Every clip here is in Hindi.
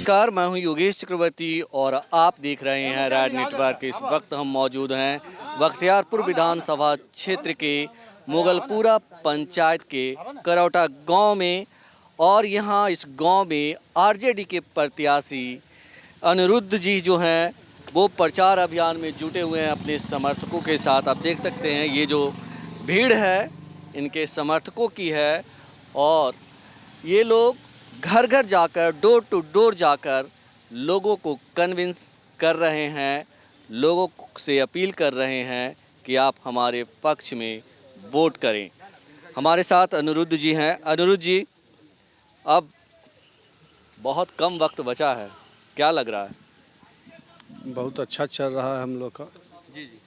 नमस्कार, मैं हूं योगेश चक्रवर्ती और आप देख रहे हैं राज नेटवर्क। इस वक्त हम मौजूद हैं बख्तियारपुर विधानसभा क्षेत्र के मुगलपुरा पंचायत के करौटा गांव में और यहां इस गांव में आरजेडी के प्रत्याशी अनिरुद्ध जी जो हैं वो प्रचार अभियान में जुटे हुए हैं अपने समर्थकों के साथ। आप देख सकते हैं ये जो भीड़ है इनके समर्थकों की है और ये लोग घर घर जाकर डोर टू डोर जाकर लोगों को कन्विंस कर रहे हैं, लोगों से अपील कर रहे हैं कि आप हमारे पक्ष में वोट करें। हमारे साथ अनिरुद्ध जी हैं। अनिरुद्ध जी, अब बहुत कम वक्त बचा है, क्या लग रहा है? बहुत अच्छा चल रहा है हम लोग का। जी जी।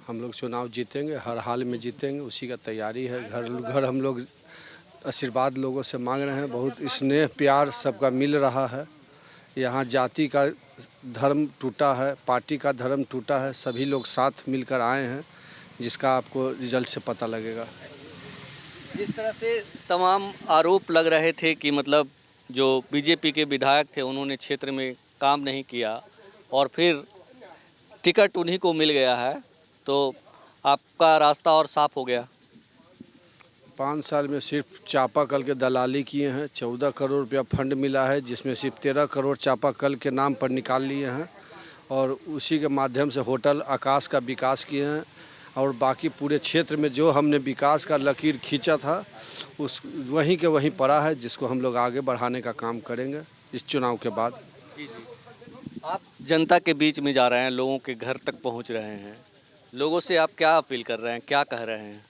हम लोग चुनाव जीतेंगे, हर हाल में जीतेंगे, उसी का तैयारी है। घर घर हम लोग आशीर्वाद लोगों से मांग रहे हैं। बहुत स्नेह प्यार सबका मिल रहा है। यहाँ जाति का धर्म टूटा है, पार्टी का धर्म टूटा है, सभी लोग साथ मिलकर आए हैं, जिसका आपको रिजल्ट से पता लगेगा। जिस तरह से तमाम आरोप लग रहे थे कि मतलब जो बीजेपी के विधायक थे उन्होंने क्षेत्र में काम नहीं किया और फिर टिकट उन्हीं को मिल गया है, तो आपका रास्ता और साफ हो गया। 5 साल में सिर्फ चापाकल के दलाली किए हैं। 14 करोड़ रुपया फंड मिला है, जिसमें सिर्फ 13 करोड़ चापाकल के नाम पर निकाल लिए हैं और उसी के माध्यम से होटल आकाश का विकास किए हैं। और बाकी पूरे क्षेत्र में जो हमने विकास का लकीर खींचा था उस वहीं के वहीं पड़ा है, जिसको हम लोग आगे बढ़ाने का काम करेंगे इस चुनाव के बाद। आप जनता के बीच में जा रहे हैं, लोगों के घर तक पहुंच रहे हैं, लोगों से आप क्या अपील कर रहे हैं, क्या कह रहे हैं?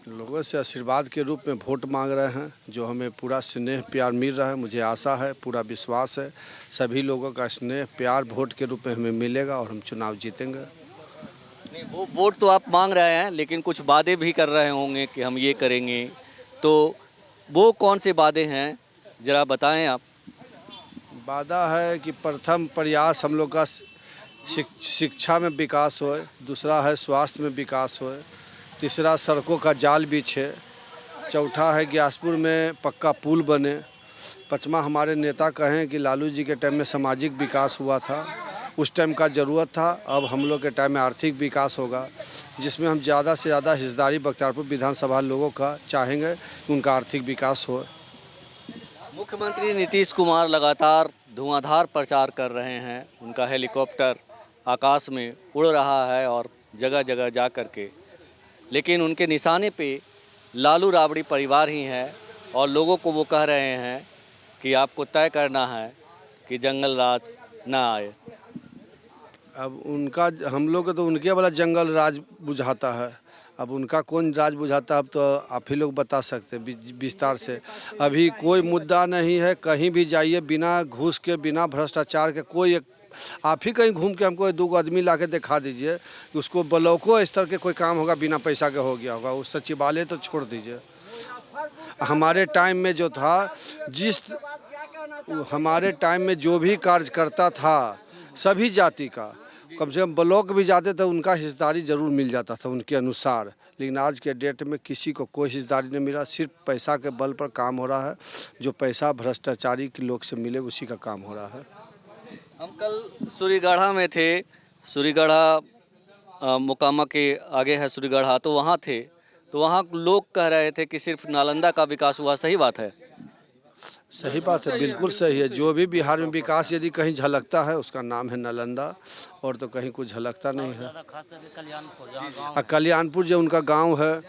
लोगों से आशीर्वाद के रूप में वोट मांग रहे हैं, जो हमें पूरा स्नेह प्यार मिल रहा है। मुझे आशा है, पूरा विश्वास है, सभी लोगों का स्नेह प्यार वोट के रूप में हमें मिलेगा और हम चुनाव जीतेंगे। नहीं, वो वोट तो आप मांग रहे हैं लेकिन कुछ वादे भी कर रहे होंगे कि हम ये करेंगे, तो वो कौन से वादे हैं ज़रा बताएं आप। वादा है कि प्रथम प्रयास हम लोग का शिक्षा में विकास होए, दूसरा है स्वास्थ्य में विकास होए, तीसरा सड़कों का जाल बिछे, चौथा है ग्यासपुर में पक्का पुल बने, पाँचवा हमारे नेता कहें कि लालू जी के टाइम में सामाजिक विकास हुआ था, उस टाइम का ज़रूरत था, अब हम लोग के टाइम में आर्थिक विकास होगा, जिसमें हम ज़्यादा से ज़्यादा हिस्सेदारी बख्तियारपुर विधानसभा लोगों का चाहेंगे कि उनका आर्थिक विकास हो। मुख्यमंत्री नीतीश कुमार लगातार धुआंधार प्रचार कर रहे हैं, उनका हेलीकॉप्टर आकाश में उड़ रहा है और जगह जगह जा कर के, लेकिन उनके निशाने पे लालू राबड़ी परिवार ही है और लोगों को वो कह रहे हैं कि आपको तय करना है कि जंगल राज ना आए। अब उनका हम लोग को तो उनके वाला जंगल राज बुझाता है, अब उनका कौन राज बुझाता है अब तो आप ही लोग बता सकते हैं विस्तार से। अभी कोई मुद्दा नहीं है, कहीं भी जाइए बिना घूस के बिना भ्रष्टाचार के, कोई आप ही कहीं घूम के हमको 2 आदमी ला के दिखा दीजिए कि उसको ब्लॉकों स्तर के कोई काम होगा बिना पैसा के हो गया होगा, वो सचिवालय तो छोड़ दीजिए। हमारे टाइम में जो था हमारे टाइम में जो भी कार्यकर्ता था सभी जाति का, कम से कम ब्लॉक भी जाते थे उनका हिस्सेदारी जरूर मिल जाता था उनके अनुसार, लेकिन आज के डेट में किसी को कोई हिस्सेदारी नहीं मिला। सिर्फ पैसा के बल पर काम हो रहा है, जो पैसा भ्रष्टाचारी के लोग से मिले उसी का काम हो रहा है। हम कल सूरीगढ़ा में थे, सूरीगढ़ा मोकामा के आगे है सूरीगढ़ा, तो वहाँ थे, तो वहाँ लोग कह रहे थे कि सिर्फ नालंदा का विकास हुआ। सही बात है? सही बात है, बिल्कुल सही है। जो भी बिहार में विकास यदि कहीं झलकता है उसका नाम है नालंदा, और तो कहीं कुछ झलकता नहीं है। कल्याणपुर जो उनका गांव है,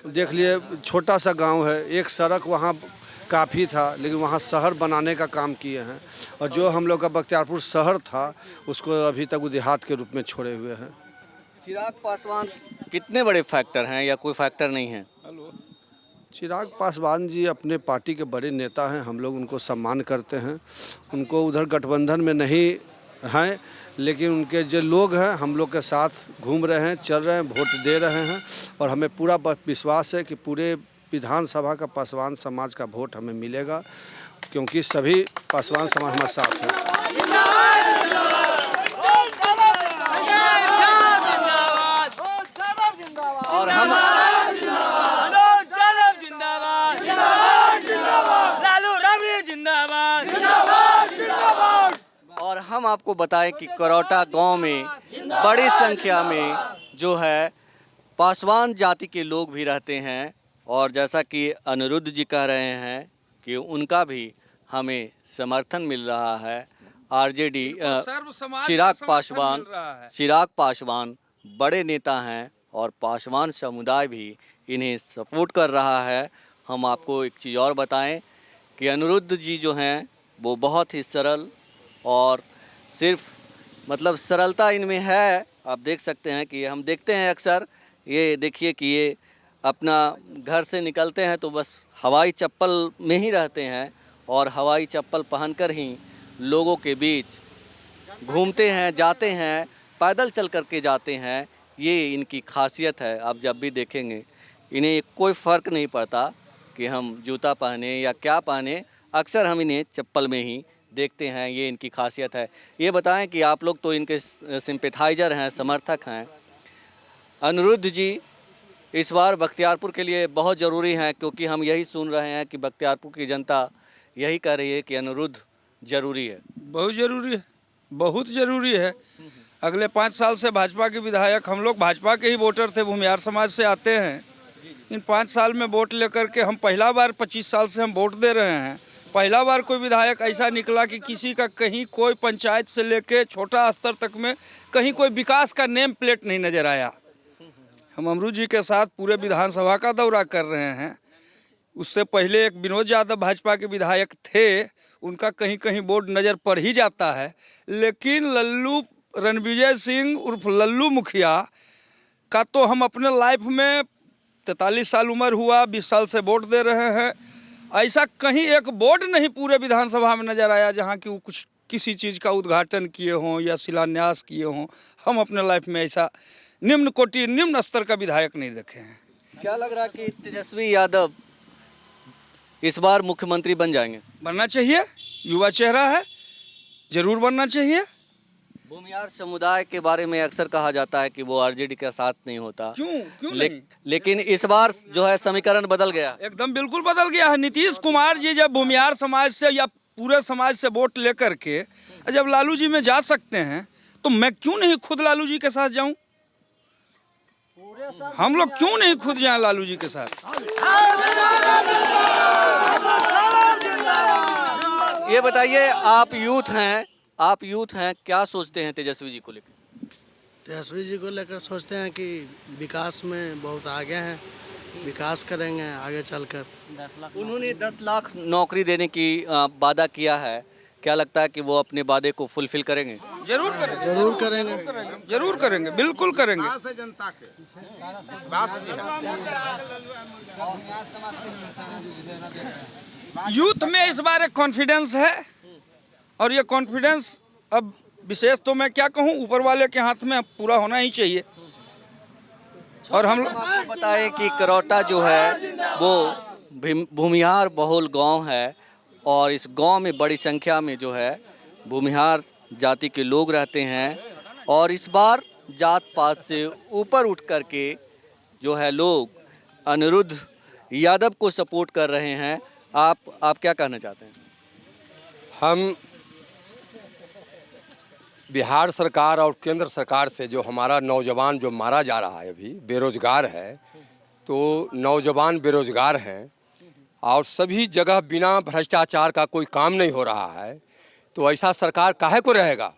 देख लिए छोटा सा गांव है, एक सड़क वहां काफ़ी था, लेकिन वहां शहर बनाने का काम किए हैं, और जो हम लोग का बख्तियारपुर शहर था उसको अभी तक वो देहात के रूप में छोड़े हुए हैं। चिराग पासवान कितने बड़े फैक्टर हैं या कोई फैक्टर नहीं है? चिराग पासवान जी अपने पार्टी के बड़े नेता हैं, हम लोग उनको सम्मान करते हैं, उनको उधर गठबंधन में नहीं हैं, लेकिन उनके जो लोग हैं हम लोग के साथ घूम रहे हैं, चल रहे हैं, वोट दे रहे हैं, और हमें पूरा विश्वास है कि पूरे विधानसभा का पासवान समाज का वोट हमें मिलेगा, क्योंकि सभी पासवान समाज हमारे साथ हैं। और हम लालू राबड़ी जिंदाबाद। हम आपको बताएं कि करौटा गांव में बड़ी संख्या में जो है पासवान जाति के लोग भी रहते हैं और जैसा कि अनिरुद्ध जी कह रहे हैं कि उनका भी हमें समर्थन मिल रहा है। आरजेडी चिराग पासवान बड़े नेता हैं और पासवान समुदाय भी इन्हें सपोर्ट कर रहा है। हम आपको एक चीज़ और बताएं कि अनिरुद्ध जी जो हैं वो बहुत ही सरल और सिर्फ मतलब सरलता इनमें है। आप देख सकते हैं कि हम देखते हैं अक्सर, ये देखिए कि ये अपना घर से निकलते हैं तो बस हवाई चप्पल में ही रहते हैं और हवाई चप्पल पहनकर ही लोगों के बीच घूमते हैं, जाते हैं, पैदल चल कर के जाते हैं। ये इनकी खासियत है। आप जब भी देखेंगे इन्हें कोई फ़र्क नहीं पड़ता कि हम जूता पहने या क्या पहने, अक्सर हम इन्हें चप्पल में ही देखते हैं। ये इनकी खासियत है। ये बताएं कि आप लोग तो इनके सिंपैथाइज़र हैं, समर्थक हैं। अनिरुद्ध जी इस बार बख्तियारपुर के लिए बहुत ज़रूरी हैं, क्योंकि हम यही सुन रहे हैं कि बख्तियारपुर की जनता यही कह रही है कि अनिरुद्ध ज़रूरी है। बहुत ज़रूरी है, बहुत ज़रूरी है। अगले 5 साल से भाजपा के विधायक, हम लोग भाजपा के ही वोटर थे, भूमिहार समाज से आते हैं। इन 5 साल में वोट लेकर के हम पहला बार 25 साल से हम वोट दे रहे हैं। पहला बार कोई विधायक ऐसा निकला कि किसी का कहीं कोई पंचायत से लेके छोटा स्तर तक में कहीं कोई विकास का नेम प्लेट नहीं नज़र आया। हम अमरूद जी के साथ पूरे विधानसभा का दौरा कर रहे हैं। उससे पहले एक विनोद यादव भाजपा के विधायक थे, उनका कहीं कहीं बोर्ड नज़र पड़ ही जाता है। लेकिन लल्लू रणविजय सिंह उर्फ लल्लू मुखिया का तो हम अपने लाइफ में 43 साल उम्र हुआ, 20 साल से वोट दे रहे हैं। ऐसा कहीं एक बोर्ड नहीं पूरे विधानसभा में नज़र आया जहाँ कि वो कुछ किसी चीज़ का उद्घाटन किए हों या शिलान्यास किए हों। हम अपने लाइफ में ऐसा निम्न कोटि, निम्न स्तर का विधायक नहीं देखे हैं। क्या लग रहा है कि तेजस्वी यादव इस बार मुख्यमंत्री बन जाएंगे? बनना चाहिए, युवा चेहरा है, जरूर बनना चाहिए। भूमिहार समुदाय के बारे में अक्सर कहा जाता है कि वो आरजेडी के साथ नहीं होता। क्यों नहीं? लेकिन इस बार जो है समीकरण बदल गया। एकदम बिल्कुल बदल गया है। नीतीश कुमार जी जब भूमिहार समाज से या पूरे समाज से वोट लेकर के जब लालू जी में जा सकते हैं, तो मैं क्यों नहीं खुद लालू जी के साथ जाऊं? हम लोग क्यों नहीं खुद जाएं लालू जी के साथ? ये बताइए, आप यूथ हैं, क्या सोचते हैं तेजस्वी जी को लेकर? तेजस्वी जी को लेकर सोचते हैं कि विकास में बहुत आगे हैं, विकास करेंगे आगे चलकर। उन्होंने 10 लाख नौकरी देने की वादा किया है। क्या लगता है कि वो अपने वादे को फुलफिल करेंगे? जरूर करेंगे, जरूर करेंगे, जरूर करेंगे, बिल्कुल करेंगे। यूथ में इस बार एक कॉन्फिडेंस है और ये कॉन्फिडेंस अब विशेष तो मैं क्या कहूँ, ऊपर वाले के हाथ में पूरा होना ही चाहिए। और हम आपको बताएं कि करौटा जो है वो भूमिहार बहुल गांव है और इस गांव में बड़ी संख्या में जो है भूमिहार जाति के लोग रहते हैं और इस बार जात पात से ऊपर उठ कर के जो है लोग अनिरुद्ध यादव को सपोर्ट कर रहे हैं। आप क्या कहना चाहते हैं? हम बिहार सरकार और केंद्र सरकार से जो हमारा नौजवान जो मारा जा रहा है, अभी बेरोजगार है, तो नौजवान बेरोजगार हैं और सभी जगह बिना भ्रष्टाचार का कोई काम नहीं हो रहा है, तो ऐसा सरकार काहे को रहेगा?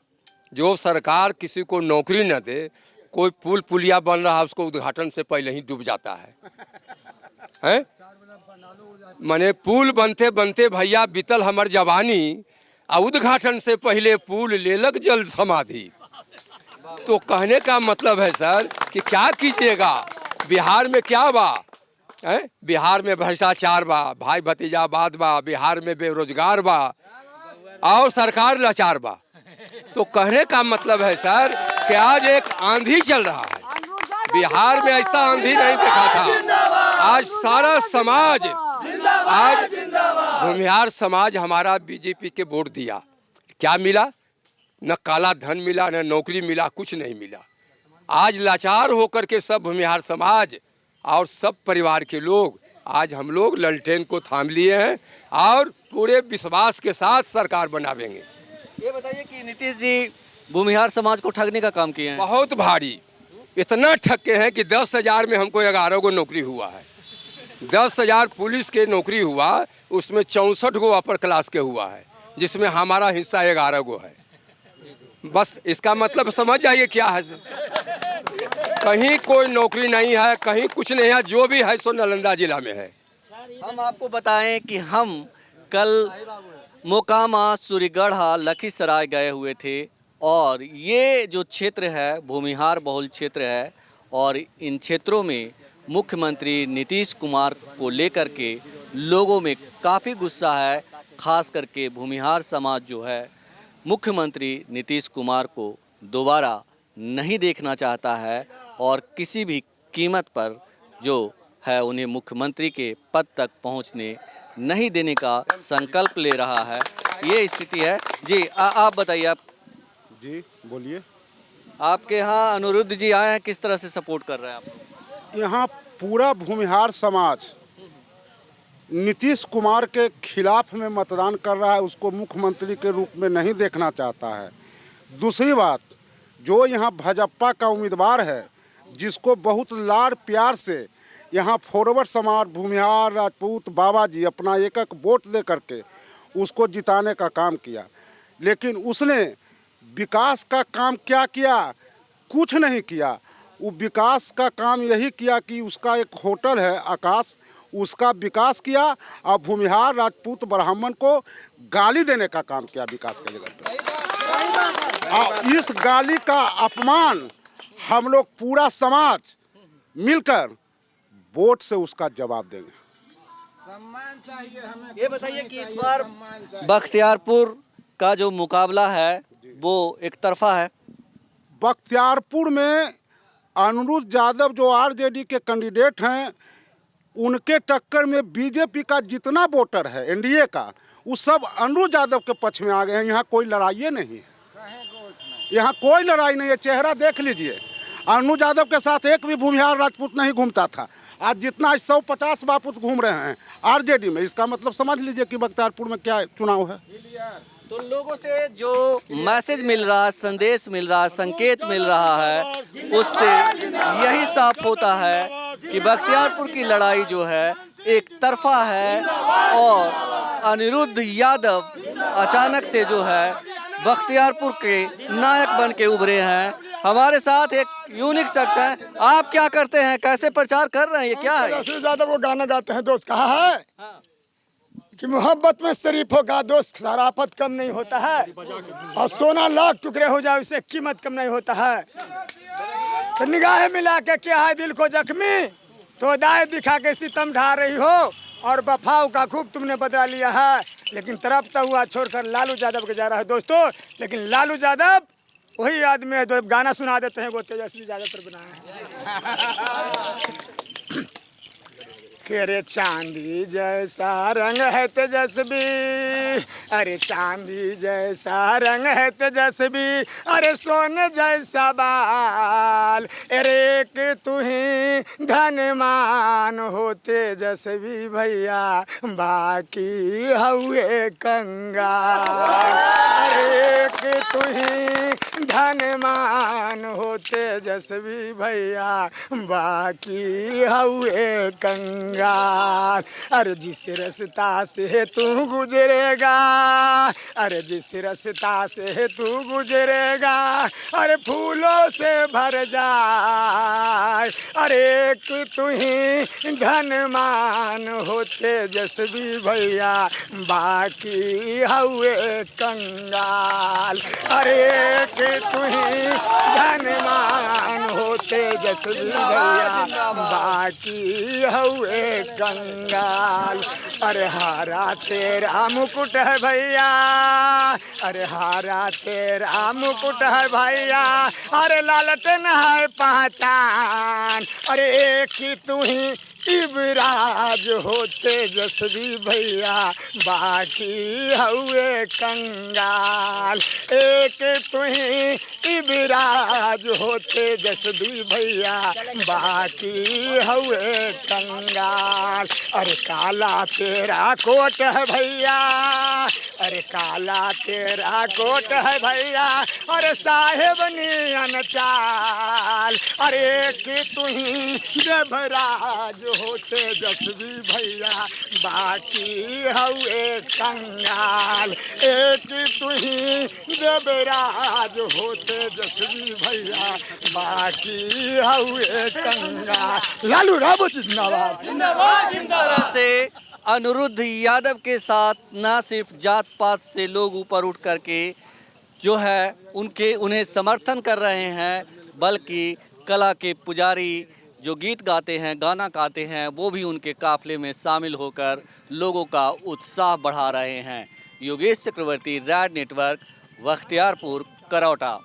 जो सरकार किसी को नौकरी न दे, कोई पुल पुलिया बन रहा है उसको उद्घाटन से पहले ही डूब जाता है? माने पुल बनते बनते भैया बीतल हमर जवानी और उद्घाटन से पहले पुल लेलक जल समाधि। तो कहने का मतलब है सर कि क्या कीजिएगा, बिहार में क्या बा? बिहार में भ्रष्टाचार बा, भाई भतीजावाद बा, बिहार में बेरोजगार बा और सरकार लाचार बा। तो कहने का मतलब है सर कि आज एक आंधी चल रहा है। बिहार में ऐसा आंधी नहीं देखा था। आज सारा समाज, आज भूमिहार समाज हमारा बीजेपी के वोट दिया, क्या मिला? न काला धन मिला, न नौकरी मिला, कुछ नहीं मिला। आज लाचार होकर के सब भूमिहार समाज और सब परिवार के लोग, आज हम लोग ललटेन को थाम लिए हैं और पूरे विश्वास के साथ सरकार बनावेंगे। ये बताइए कि नीतीश जी भूमिहार समाज को ठगने का काम किए हैं। बहुत भारी, इतना ठगे हैं कि 10,000 में हमको 11 गो नौकरी हुआ है। 10,000 पुलिस के नौकरी हुआ, उसमें 64 गो अपर क्लास के हुआ है, जिसमें हमारा हिस्सा 11 गो है। बस इसका मतलब समझ जाइए क्या है। कहीं कोई नौकरी नहीं है, कहीं कुछ नहीं है, जो भी है सो नालंदा जिला में है। हम आपको बताएं कि हम कल मोकामा, सूरीगढ़ा, लखीसराय गए हुए थे और ये जो क्षेत्र है भूमिहार बहुल क्षेत्र है और इन क्षेत्रों में मुख्यमंत्री नीतीश कुमार को लेकर के लोगों में काफ़ी गुस्सा है। खास करके भूमिहार समाज जो है मुख्यमंत्री नीतीश कुमार को दोबारा नहीं देखना चाहता है और किसी भी कीमत पर जो है उन्हें मुख्यमंत्री के पद तक पहुंचने नहीं देने का संकल्प ले रहा है। ये स्थिति है जी। आप बताइए, आप जी बोलिए। आपके यहाँ अनिरुद्ध जी आए हैं, किस तरह से सपोर्ट कर रहे हैं आप? यहाँ पूरा भूमिहार समाज नीतीश कुमार के खिलाफ में मतदान कर रहा है, उसको मुख्यमंत्री के रूप में नहीं देखना चाहता है। दूसरी बात, जो यहाँ भाजपा का उम्मीदवार है, जिसको बहुत लाड़ प्यार से यहाँ फॉरवर्ड समाज भूमिहार राजपूत बाबा जी अपना एक एक वोट दे करके उसको जिताने का काम किया, लेकिन उसने विकास का काम क्या किया? कुछ नहीं किया। वो विकास का काम यही किया कि उसका एक होटल है आकाश, उसका विकास किया और भूमिहार राजपूत ब्राह्मण को गाली देने का काम किया विकास के जगह पे। और इस गाली का अपमान हम लोग पूरा समाज मिलकर वोट से उसका जवाब देंगे। ये बताइए कि इस बार बख्तियारपुर का जो मुकाबला है वो एक तरफा है। बख्तियारपुर में अनिरुद्ध यादव जो आरजेडी के कैंडिडेट हैं, उनके टक्कर में बीजेपी का जितना वोटर है एनडीए का, वो सब अनिरुद्ध यादव के पक्ष में आ गए हैं। यहाँ कोई लड़ाई नहीं है, यहाँ कोई लड़ाई नहीं है। चेहरा देख लीजिए, अनिरुद्ध यादव के साथ एक भी भूमिहार राजपूत नहीं घूमता था, आज जितना 150 बापूत घूम रहे हैं आरजेडी में। इसका मतलब समझ लीजिए कि बख्तियारपुर में क्या चुनाव है। तो लोगों से जो मैसेज मिल रहा है, संदेश मिल रहा है, संकेत मिल रहा है, उससे यही साफ होता है कि बख्तियारपुर की लड़ाई जो है एक तरफा है और अनिरुद्ध यादव अचानक से जो है बख्तियारपुर के नायक बन के उभरे हैं। हमारे साथ एक यूनिक शख्स है। आप क्या करते हैं, कैसे प्रचार कर रहे हैं, ये क्या है? अनिरुद्ध यादव वो गाना गाते हैं, दोस्त कहा है कि मोहब्बत में शरीफ होगा दोस्त, शराफत कम नहीं होता है, और सोना लाख टुकड़े हो जाए उससे कीमत कम नहीं होता है। तो निगाहें मिला के किया है दिल को जख्मी, तो दाएं दिखा के सितम ढा रही हो, और वफाओं का खूब तुमने बदला लिया है। लेकिन तरफता हुआ छोड़कर लालू यादव के जा रहा है दोस्तों। लेकिन लालू यादव वही आदमी है जो गाना सुना देते हैं, वो तेजस्वी यादव पर बनाए हैं। अरे चांदी जैसा रंग है तेजस्वी, अरे चांदी जैसा रंग है तेजस्वी, अरे सोने जैसा बाल, अरे एक तू ही धनमान हो तेजस्वी भैया, बाकी हुए कंगाल। अरे एक तू ही धनमान हो तेजस्वी भैया, बाकी हुए कंगाल। अरे जिस रास्ता से तू गुजरेगा, अरे जिस रास्ता से तू गुजरेगा, अरे फूलों से भर जाए, अरे एक तू ही धनमान हो तेजस्वी भैया, बाकी हुए कंगाल। अरे एक तू ही धनमान हो तेजस्वी भैया, बाकी हुए कंगाल। अरे हारा तेरा मुकुट है भैया, अरे हारा तेरा मुकुट है भैया, अरे लालटेन है पहचान, अरे एक ही तू ही इबराज हो तेजस्वी भैया, बाकी हुए कंगाल। एक तुही इबराज हो तेजस्वी भैया, बाकी हुए कंगाल। अरे काला तेरा कोट है भैया, अरे काला तेरा कोट है भैया, अरे साहेब नियन चाल। अरे कि तुही देवराज हो तेजस्वी भैया, बाकी हुए कंगाल। एक तुही देवराज हो तेजस्वी भैया, बाकी हुए कंगाल। लालू राबो जिंदाबाद। इस तरह से अनिरुद्ध यादव के साथ ना सिर्फ जात पात से लोग ऊपर उठ करके जो है उन्हें समर्थन कर रहे हैं, बल्कि कला के पुजारी जो गीत गाते हैं, गाना गाते हैं, वो भी उनके काफिले में शामिल होकर लोगों का उत्साह बढ़ा रहे हैं। योगेश चक्रवर्ती, रैड नेटवर्क, बख्तियारपुर, करौटा।